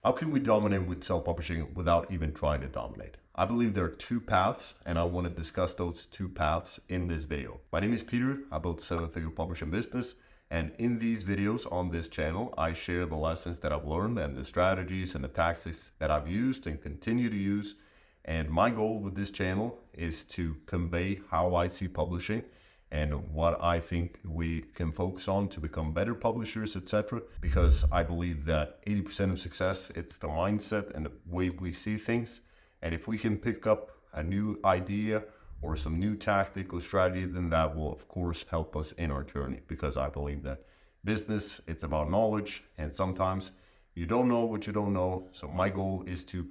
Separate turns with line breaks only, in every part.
How can we dominate with self-publishing without even trying to dominate? I believe there are two paths, and I want to discuss those two paths in this video. My name is Peter. I built a seven-figure publishing business, and in these videos on this channel, I share the lessons that I've learned and the strategies and the tactics that I've used and continue to use. And my goal with this channel is to convey how I see publishing and what I think we can focus on to become better publishers, etc. Because I believe that 80% of success, it's the mindset and the way we see things. And if we can pick up a new idea or some new tactic or strategy, then that will of course help us in our journey. Because I believe that business, it's about knowledge, and sometimes you don't know what you don't know. So my goal is to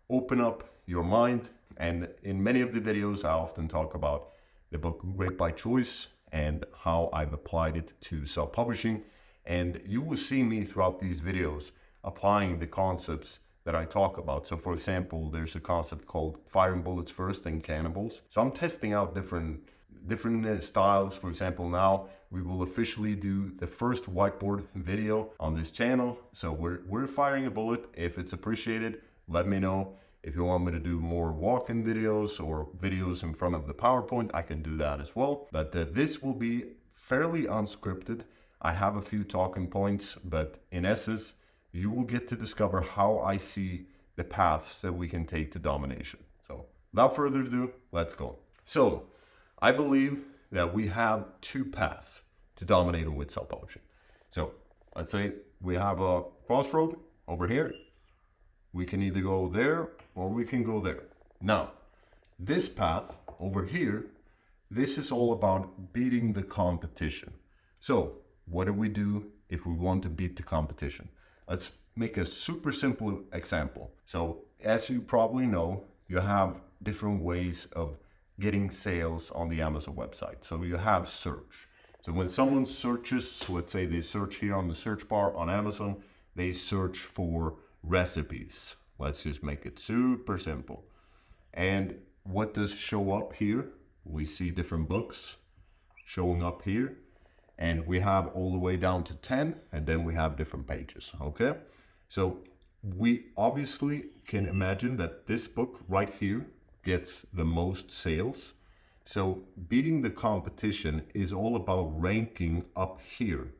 open up your mind. And in many of the videos, I often talk about the book Great by Choice and how I've applied it to self-publishing. And you will see me throughout these videos applying the concepts that I talk about. So for example, there's a concept called firing bullets first and cannonballs. So I'm testing out different styles. For example, now we will officially do the first whiteboard video on this channel. So we're firing a bullet. If it's appreciated, let me know. If you want me to do more walk-in videos or videos in front of the PowerPoint, I can do that as well. But this will be fairly unscripted. I have a few talking points, but in essence, you will get to discover how I see the paths that we can take to domination. So without further ado, let's go. So I believe that we have two paths to dominating with self-publishing. So let's say we have a crossroad over here. We can either go there or we can go there. Now, this path over here, this is all about beating the competition. So what do we do if we want to beat the competition? Let's make a super simple example. So as you probably know, you have different ways of getting sales on the Amazon website. So you have search. So when someone searches, so let's say they search here on the search bar on Amazon, they search for recipes. Let's just make it super simple. And what does show up here? We see different books showing up here, and we have all the way down to 10, and then we have different pages. Okay, so we obviously can imagine that this book right here gets the most sales. So beating the competition is all about ranking up here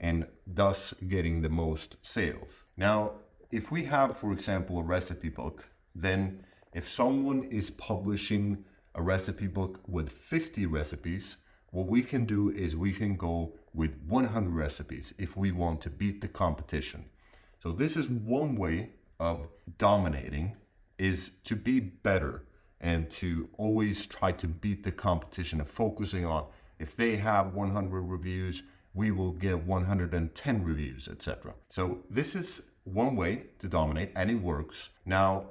and thus getting the most sales. Now, if we have, for example, a recipe book, then if someone is publishing a recipe book with 50 recipes, what we can do is we can go with 100 recipes if we want to beat the competition. So this is one way of dominating, is to be better and to always try to beat the competition and focusing on, if they have 100 reviews, we will get 110 reviews, etc. So this is one way to dominate, and it works. Now,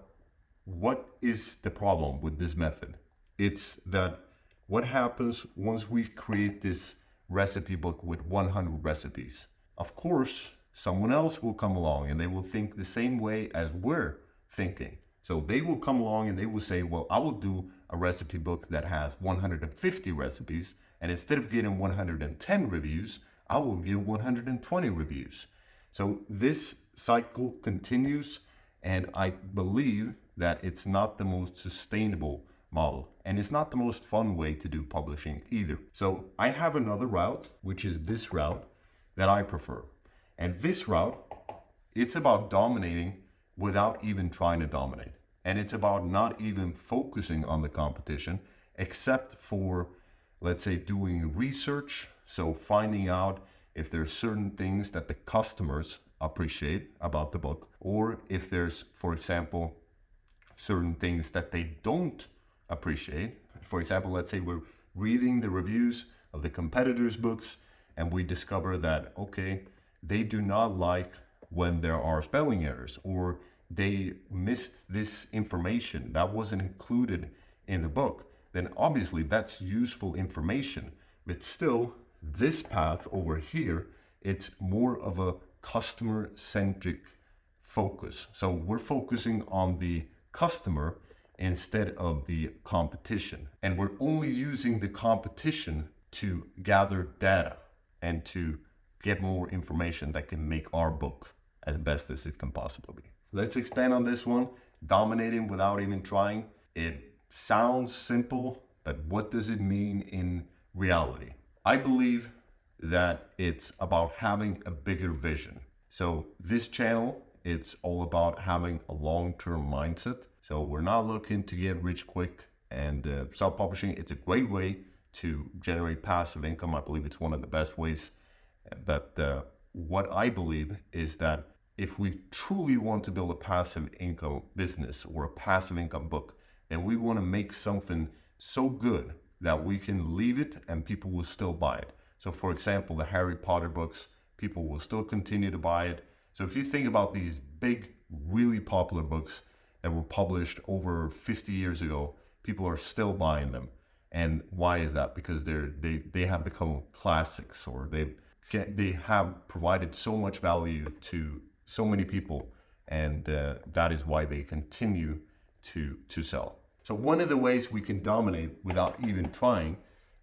what is the problem with this method? It's that what happens once we create this recipe book with 100 recipes? Of course, someone else will come along and they will think the same way as we're thinking. So they will come along and they will say, well, I will do a recipe book that has 150 recipes, and instead of getting 110 reviews, I will give 120 reviews. So this cycle continues, and I believe that it's not the most sustainable model, and it's not the most fun way to do publishing either. So I have another route, which is this route that I prefer. And this route, it's about dominating without even trying to dominate. And it's about not even focusing on the competition, except for, let's say, doing research. So finding out if there's certain things that the customers appreciate about the book, or if there's, for example, certain things that they don't appreciate. For example, let's say we're reading the reviews of the competitors' books and we discover that, okay, they do not like when there are spelling errors, or they missed this information that wasn't included in the book. Then obviously that's useful information, but still this path over here, it's more of a customer-centric focus. So we're focusing on the customer instead of the competition. And we're only using the competition to gather data and to get more information that can make our book as best as it can possibly be. let's expand on this one. Dominating without even trying. It sounds simple, but what does it mean in reality? I believe that it's about having a bigger vision. So this channel, it's all about having a long-term mindset. So we're not looking to get rich quick, and self-publishing, it's a great way to generate passive income. I believe it's one of the best ways. But what I believe is that if we truly want to build a passive income business or a passive income book, then we want to make something so good that we can leave it and people will still buy it. So for example, the Harry Potter books, people will still continue to buy it. So if you think about these big, really popular books that were published over 50 years ago, people are still buying them. And why is that? Because they have become classics, or they have provided so much value to so many people, and that is why they continue to sell. So one of the ways we can dominate without even trying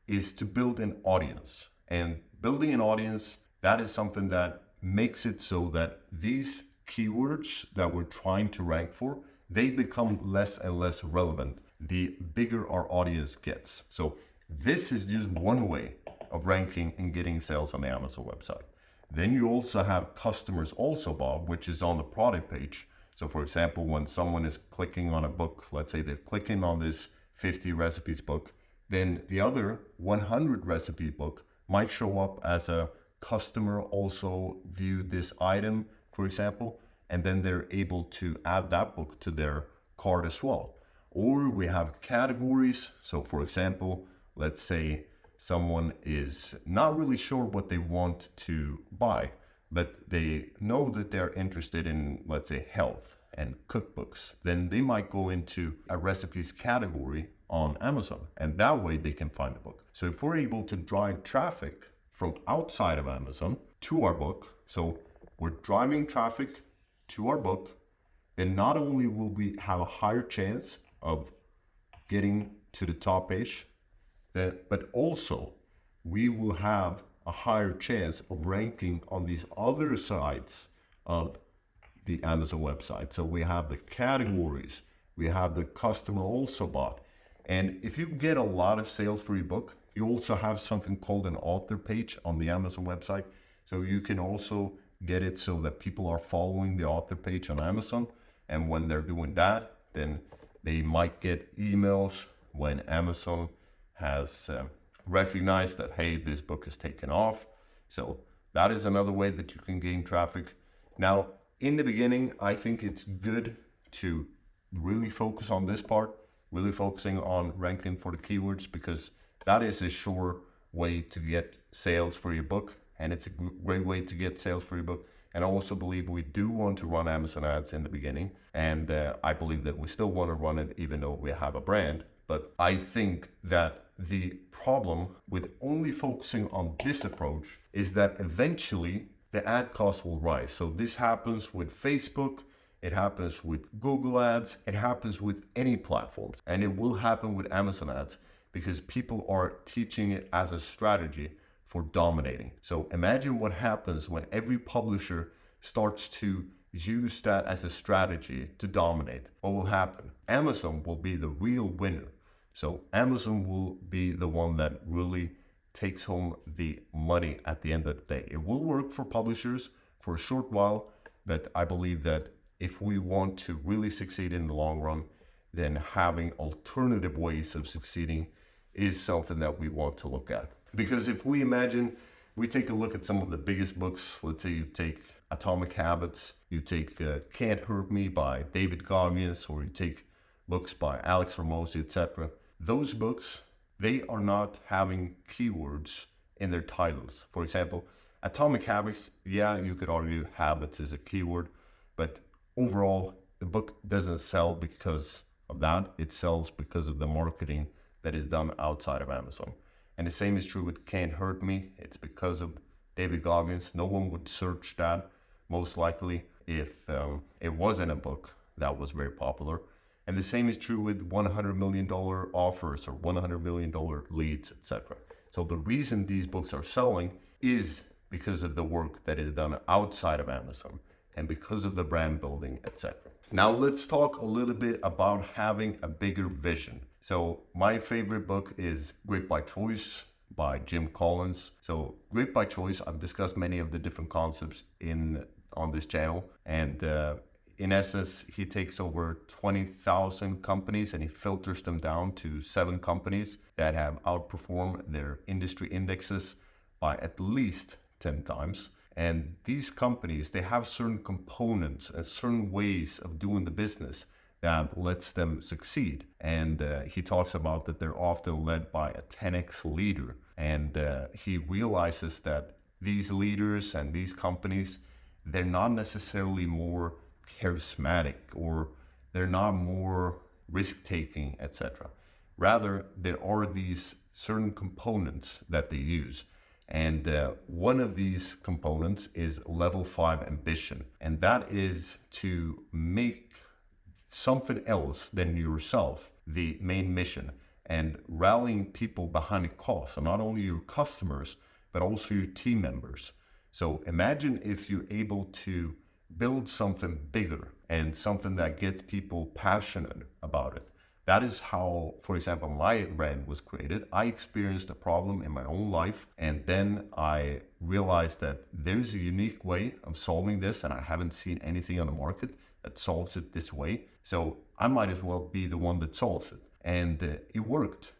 is to build an audience. And building an audience, that is something that makes it so that these keywords that we're trying to rank for, they become less and less relevant the bigger our audience gets. So this is just one way of ranking and getting sales on the Amazon website. Then you also have customers also bought, which is on the product page. So for example, when someone is clicking on a book, let's say they're clicking on this 50 recipes book, then the other 100 recipe book might show up as a customer also viewed this item, for example, and then they're able to add that book to their cart as well. Or we have categories. So for example, let's say someone is not really sure what they want to buy, but they know that they're interested in, let's say, health and cookbooks. Then they might go into a recipes category on Amazon, and that way they can find the book. So if we're able to drive traffic from outside of Amazon to our book, so we're driving traffic to our book, then not only will we have a higher chance of getting to the top page, but also we will have a higher chance of ranking on these other sides of the Amazon website. So we have the categories, we have the customer also bought. And if you get a lot of sales for your book, you also have something called an author page on the Amazon website. So you can also get it so that people are following the author page on Amazon. And when they're doing that, then they might get emails when Amazon has recognized that, hey, this book is taken off. So that is another way that you can gain traffic. Now, in the beginning, I think it's good to really focus on this part, really focusing on ranking for the keywords, because that is a sure way to get sales for your book. And it's a great way to get sales for your book. And I also believe we do want to run Amazon ads in the beginning. And I believe that we still want to run it even though we have a brand. But I think that the problem with only focusing on this approach is that eventually the ad cost will rise. So this happens with Facebook, it happens with Google ads, it happens with any platforms, and it will happen with Amazon ads because people are teaching it as a strategy for dominating. So imagine what happens when every publisher starts to use that as a strategy to dominate. What will happen? Amazon will be the real winner. So Amazon will be the one that really takes home the money at the end of the day. It will work for publishers for a short while, but I believe that if we want to really succeed in the long run, then having alternative ways of succeeding is something that we want to look at. Because if we imagine, we take a look at some of the biggest books, let's say you take Atomic Habits, you take Can't Hurt Me by David Goggins, or you take books by Alex Hormozi, etc. Those books, they are not having keywords in their titles. For example, Atomic Habits, yeah, you could argue habits is a keyword, but overall, the book doesn't sell because of that. It sells because of the marketing that is done outside of Amazon. And the same is true with Can't Hurt Me. It's because of David Goggins. No one would search that, most likely, if it wasn't a book that was very popular. And the same is true with $100 million offers or $100 million leads, etc. So the reason these books are selling is because of the work that is done outside of Amazon and because of the brand building, etc. Now let's talk a little bit about having a bigger vision. So my favorite book is Great by Choice by Jim Collins. So Great by Choice, I've discussed many of the different concepts on this channel, and in essence, he takes over 20,000 companies and he filters them down to 7 companies that have outperformed their industry indexes by at least 10 times. And these companies, they have certain components and certain ways of doing the business that lets them succeed. And he talks about that they're often led by a 10x leader. And he realizes that these leaders and these companies, they're not necessarily more charismatic or they're not more risk-taking, etc. Rather, there are these certain components that they use. And one of these components is level 5 ambition. And that is to make something else than yourself the main mission and rallying people behind a cause. So not only your customers, but also your team members. So imagine if you're able to build something bigger and something that gets people passionate about it. That is how, for example, my brand was created. I experienced a problem in my own life, and then I realized that there's a unique way of solving this, and I haven't seen anything on the market that solves it this way. So I might as well be the one that solves it. And it worked.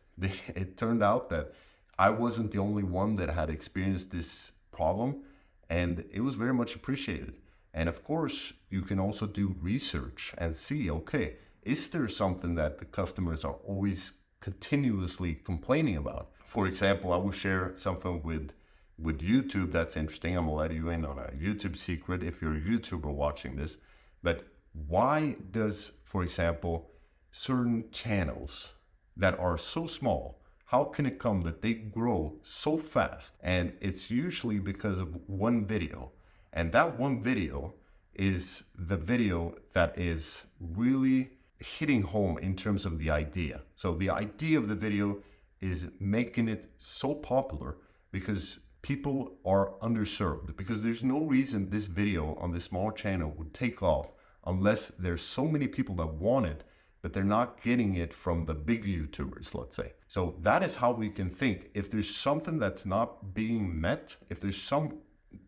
It turned out that I wasn't the only one that had experienced this problem, and it was very much appreciated. And of course, you can also do research and see, okay, is there something that the customers are always continuously complaining about? For example, I will share something with YouTube that's interesting. I'm gonna let you in on a YouTube secret if you're a YouTuber watching this. But why does, for example, certain channels that are so small, how can it come that they grow so fast? And it's usually because of one video. And that one video is the video that is really hitting home in terms of the idea. So the idea of the video is making it so popular because people are underserved, because there's no reason this video on this small channel would take off unless there's so many people that want it, but they're not getting it from the big YouTubers, let's say. So that is how we can think. If there's something that's not being met, if there's some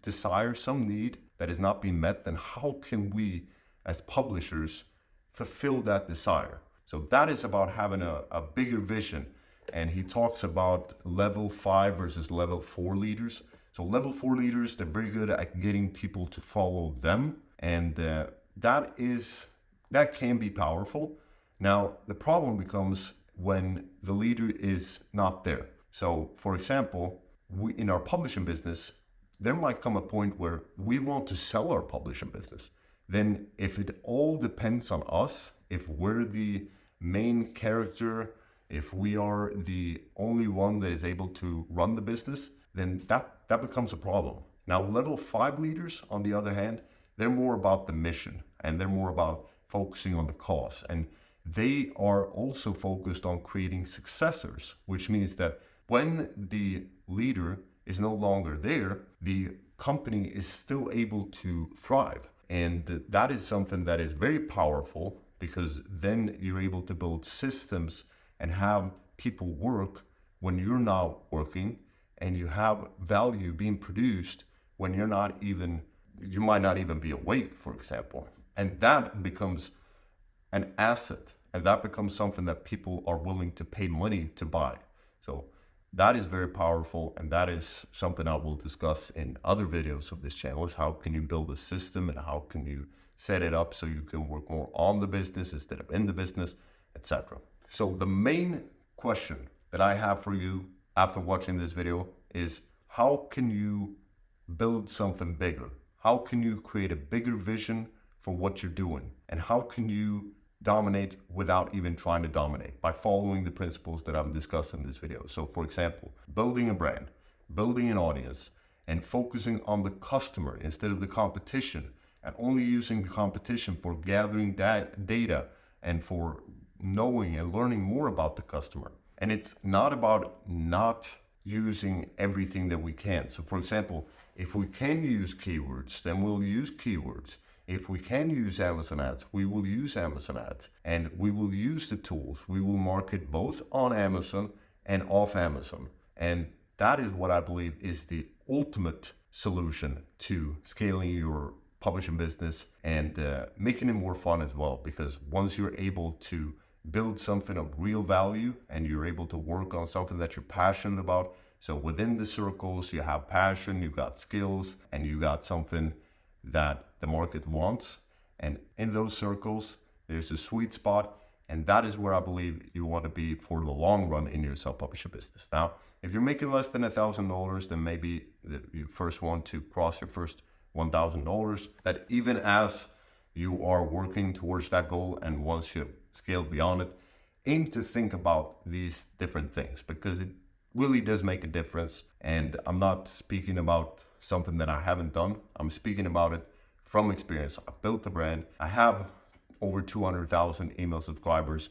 desire, some need that is not being met, then how can we as publishers fulfill that desire? So that is about having a bigger vision. And he talks about level 5 versus level 4 leaders. So level 4 leaders, they're very good at getting people to follow them. And that can be powerful. Now, the problem becomes when the leader is not there. So for example, in our publishing business, there might come a point where we want to sell our publishing business. Then if it all depends on us, if we're the main character, if we are the only one that is able to run the business, then that becomes a problem. Now, level 5 leaders, on the other hand, they're more about the mission and they're more about focusing on the cause. And they are also focused on creating successors, which means that when the leader is no longer there, the company is still able to thrive. And that is something that is very powerful, because then you're able to build systems and have people work when you're not working, and you have value being produced when you might not even be awake, for example. And that becomes an asset, and that becomes something that people are willing to pay money to buy. So that is very powerful, and that is something I will discuss in other videos of this channel, is how can you build a system and how can you set it up so you can work more on the business instead of in the business, etc. So the main question that I have for you after watching this video is, how can you build something bigger? How can you create a bigger vision for what you're doing? And how can you dominate without even trying to dominate, by following the principles that I'm discussing in this video? So for example, building a brand, building an audience, and focusing on the customer instead of the competition, and only using the competition for gathering data and for knowing and learning more about the customer. And it's not about not using everything that we can. So for example, if we can use keywords, then we'll use keywords. if we can use Amazon ads, we will use Amazon ads, and we will use the tools. We will market both on Amazon and off Amazon. And that is what I believe is the ultimate solution to scaling your publishing business and making it more fun as well. Because once you're able to build something of real value and you're able to work on something that you're passionate about, so within the circles, you have passion, you got skills, and you got something that the market wants. And in those circles, there's a sweet spot. And that is where I believe you want to be for the long run in your self-publishing business. Now, if you're making less than $1,000, then maybe you first want to cross your first $1,000. That even as you are working towards that goal, and once you scale beyond it, aim to think about these different things, because it really does make a difference. And I'm not speaking about something that I haven't done. I'm speaking about it from experience. I built a brand. I have over 200,000 email subscribers,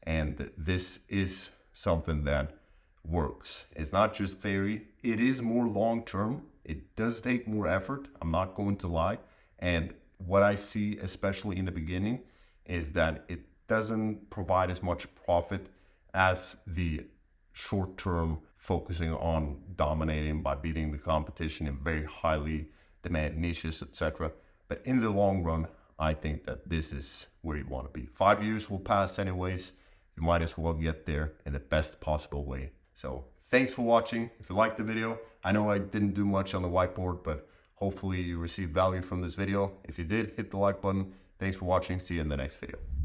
and this is something that works. It's not just theory. It is more long-term. It does take more effort. I'm not going to lie. And what I see, especially in the beginning, is that it doesn't provide as much profit as the short-term focusing on dominating by beating the competition in very highly demanded niches, etc. But in the long run, I think that this is where you want to be. 5 years will pass anyways. You might as well get there in the best possible way. So thanks for watching. If you liked the video, I know I didn't do much on the whiteboard, but hopefully you received value from this video. If you did, hit the like button. Thanks for watching. See you in the next video.